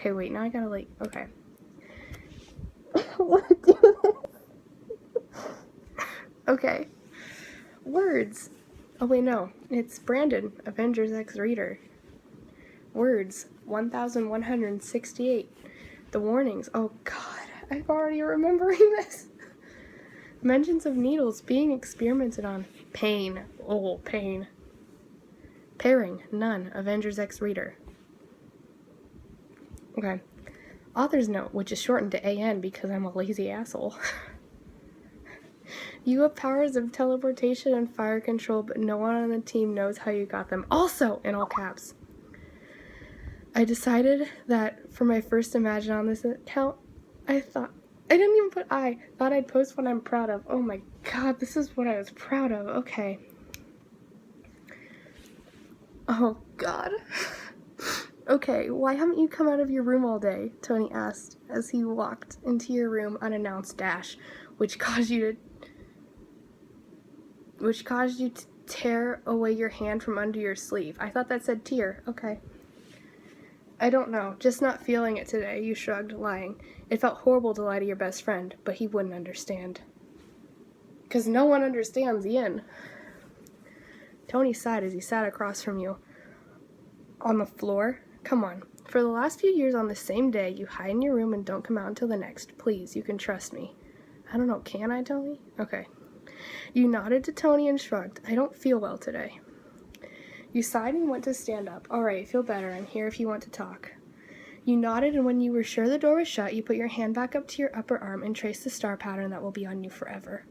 Okay, wait, now I gotta, like, okay. Okay. Words. Oh, wait, no. It's Brandon, Avengers X Reader. Words. 1,168. The warnings. Oh, God. I'm already remembering this. Mentions of needles being experimented on. Pain. Oh, pain. Pairing. None. Avengers X Reader. Okay. Author's note, which is shortened to AN because I'm a lazy asshole. You have powers of teleportation and fire control, but no one on the team knows how you got them. Also, in all caps. I decided that for my first Imagine on this account, I thought I'd post what I'm proud of. Oh my god, this is what I was proud of. Okay. Oh god. Okay, why haven't you come out of your room all day? Tony asked as he walked into your room unannounced, which caused you to tear away your hand from under your sleeve. I thought that said tear. Okay. I don't know, just not feeling it today, you shrugged, lying. It felt horrible to lie to your best friend, but he wouldn't understand. 'Cause no one understands Yin. Tony sighed as he sat across from you. On the floor? Come on. For the last few years on the same day, you hide in your room and don't come out until the next. Please, you can trust me. I don't know, can I, Tony? Okay. You nodded to Tony and shrugged. I don't feel well today. You sighed and went to stand up. All right, feel better. I'm here if you want to talk. You nodded, and when you were sure the door was shut, you put your hand back up to your upper arm and traced the star pattern that will be on you forever.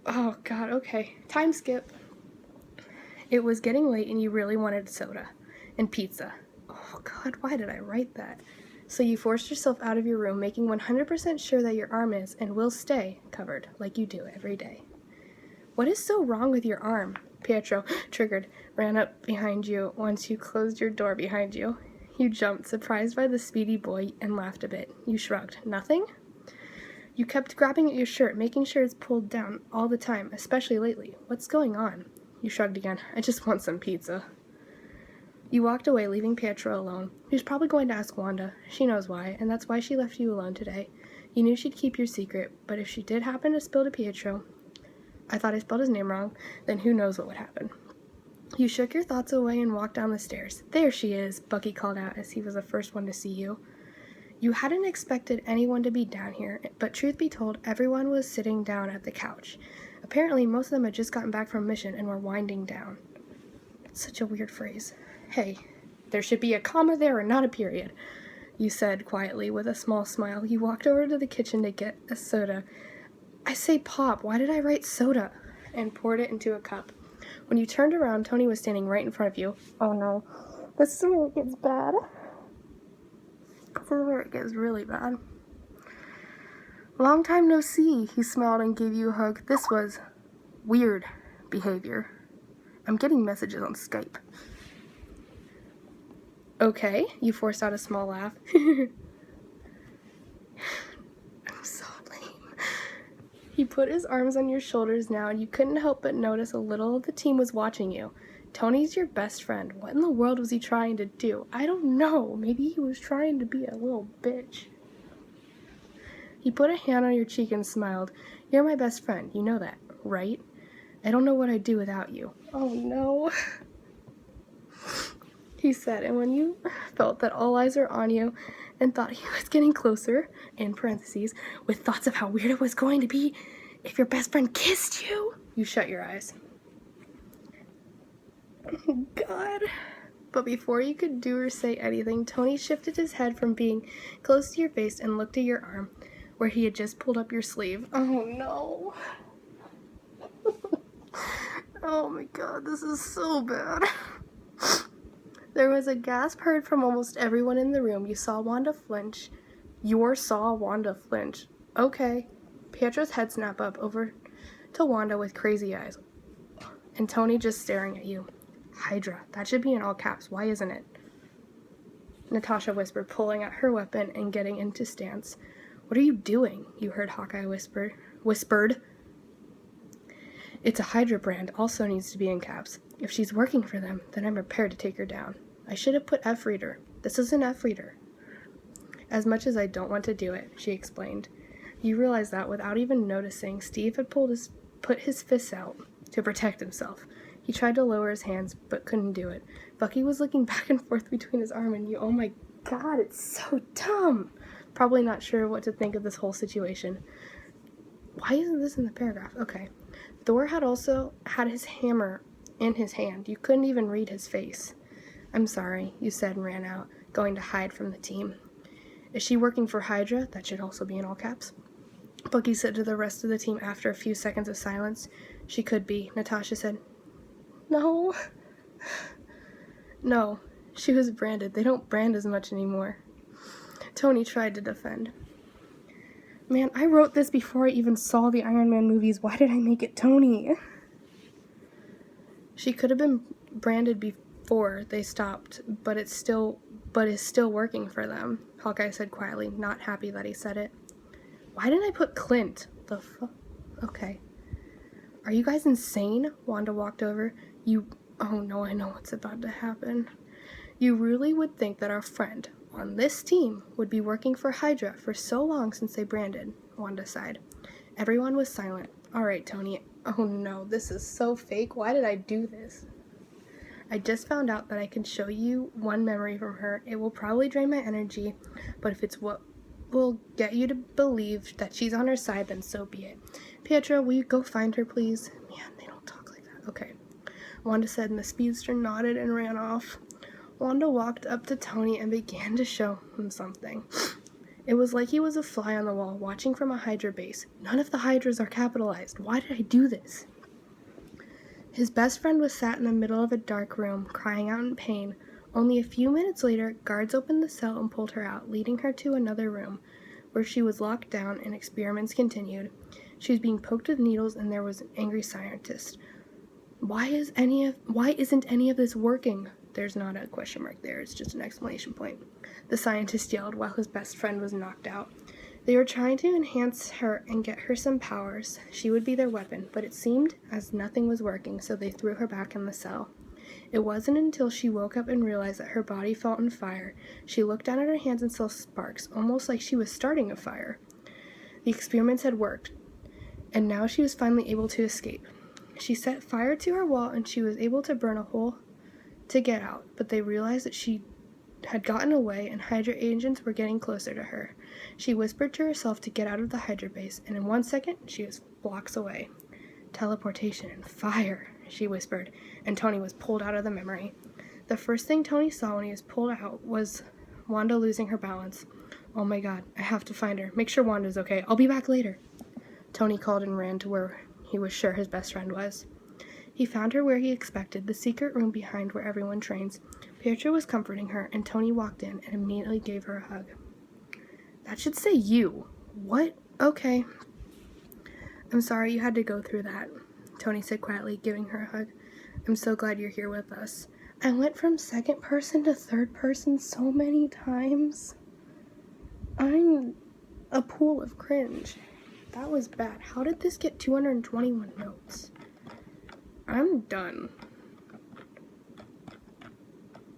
Oh, God, okay. Time skip. It was getting late, and you really wanted soda. And pizza. Oh, God, why did I write that? So you forced yourself out of your room, making 100% sure that your arm is, and will stay, covered, like you do every day. What is so wrong with your arm? Pietro, triggered, ran up behind you once you closed your door behind you. You jumped, surprised by the speedy boy, and laughed a bit. You shrugged. Nothing? You kept grabbing at your shirt, making sure it's pulled down all the time, especially lately. What's going on? You shrugged again. I just want some pizza. You walked away, leaving Pietro alone. He was probably going to ask Wanda. She knows why, and that's why she left you alone today. You knew she'd keep your secret, but if she did happen to spill to Pietro, I thought I spelled his name wrong, then who knows what would happen. You shook your thoughts away and walked down the stairs. There she is, Bucky called out as he was the first one to see you. You hadn't expected anyone to be down here, but truth be told, everyone was sitting down at the couch. Apparently, most of them had just gotten back from mission and were winding down. It's such a weird phrase. Hey, there should be a comma there and not a period, you said quietly with a small smile. You walked over to the kitchen to get a soda. I say pop, why did I write soda? And poured it into a cup. When you turned around, Tony was standing right in front of you. Oh no, this is where it gets bad. This is where it gets really bad. Long time no see, he smiled and gave you a hug. This was weird behavior. I'm getting messages on Skype. Okay, you forced out a small laugh. He put his arms on your shoulders now, and you couldn't help but notice a little of the team was watching you. Tony's your best friend. What in the world was he trying to do? I don't know. Maybe he was trying to be a little bitch. He put a hand on your cheek and smiled. You're my best friend. You know that, right? I don't know what I'd do without you. Oh, no. He said, and when you felt that all eyes were on you and thought he was getting closer, in parentheses, with thoughts of how weird it was going to be if your best friend kissed you, you shut your eyes. Oh, God. But before you could do or say anything, Tony shifted his head from being close to your face and looked at your arm, where he had just pulled up your sleeve. Oh, no. Oh, my God, this is so bad. There was a gasp heard from almost everyone in the room. You saw Wanda flinch. Okay. Pietro's head snapped up over to Wanda with crazy eyes. And Tony just staring at you. Hydra. That should be in all caps. Why isn't it? Natasha whispered, pulling out her weapon and getting into stance. What are you doing? You heard Hawkeye whispered. It's a Hydra brand, also needs to be in caps. If she's working for them, then I'm prepared to take her down. I should have put F reader. This is an F reader. As much as I don't want to do it, she explained. You realize that without even noticing, Steve had put his fists out to protect himself. He tried to lower his hands, but couldn't do it. Bucky was looking back and forth between his arm and you. Oh my god, it's so dumb. Probably not sure what to think of this whole situation. Why isn't this in the paragraph? Okay. Thor had also had his hammer in his hand. You couldn't even read his face. I'm sorry, you said and ran out, going to hide from the team. Is she working for Hydra? That should also be in all caps. Bucky said to the rest of the team after a few seconds of silence. She could be. Natasha said, No. No. She was branded. They don't brand as much anymore. Tony tried to defend. Man, I wrote this before I even saw the Iron Man movies. Why did I make it Tony? She could have been branded before they stopped, but is still working for them, Hawkeye said quietly, not happy that he said it. Why didn't I put Clint? The fuck? Okay. Are you guys insane? Wanda walked over. Oh no, I know what's about to happen. You really would think that our friend on this team would be working for Hydra for so long since they branded, Wanda sighed. Everyone was silent. All right, Tony. Oh no, this is so fake. Why did I do this? I just found out that I can show you one memory from her. It will probably drain my energy, but if it's what will get you to believe that she's on her side, then so be it. Pietro, will you go find her, please? Man, they don't talk like that. Okay. Wanda said, and the speedster nodded and ran off. Wanda walked up to Tony and began to show him something. It was like he was a fly on the wall, watching from a Hydra base. None of the Hydras are capitalized. Why did I do this? His best friend was sat in the middle of a dark room, crying out in pain. Only a few minutes later, guards opened the cell and pulled her out, leading her to another room, where she was locked down and experiments continued. She was being poked with needles, and there was an angry scientist. Why isn't any of this working? There's not a question mark there, it's just an exclamation point. The scientist yelled while his best friend was knocked out. They were trying to enhance her and get her some powers. She would be their weapon, but it seemed as nothing was working, so they threw her back in the cell. It wasn't until she woke up and realized that her body felt on fire. She looked down at her hands and saw sparks, almost like she was starting a fire. The experiments had worked, and now she was finally able to escape. She set fire to her wall, and she was able to burn a hole to get out, but they realized that she had gotten away and Hydra agents were getting closer to her. She whispered to herself to get out of the Hydra base, and in 1 second, she was blocks away. Teleportation and fire, she whispered, and Tony was pulled out of the memory. The first thing Tony saw when he was pulled out was Wanda losing her balance. Oh my god, I have to find her. Make sure Wanda's okay. I'll be back later. Tony called and ran to where he was sure his best friend was. He found her where he expected, the secret room behind where everyone trains. Pietro was comforting her, and Tony walked in and immediately gave her a hug. That should say you. What? Okay. I'm sorry you had to go through that, Tony said quietly, giving her a hug. I'm so glad you're here with us. I went from second person to third person so many times. I'm a pool of cringe. That was bad. How did this get 221 notes? I'm done.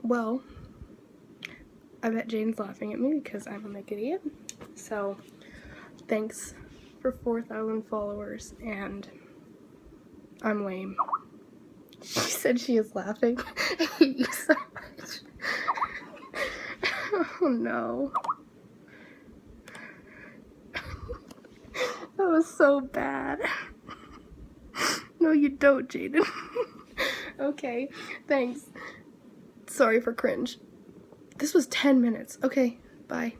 Well, I bet Jane's laughing at me because I'm a make idiot. So, thanks for 4,000 followers, and I'm lame. She said she is laughing. I hate you so much. Oh no. That was so bad. No, you don't, Jaden. Okay, thanks. Sorry for cringe. This was 10 minutes. Okay, bye.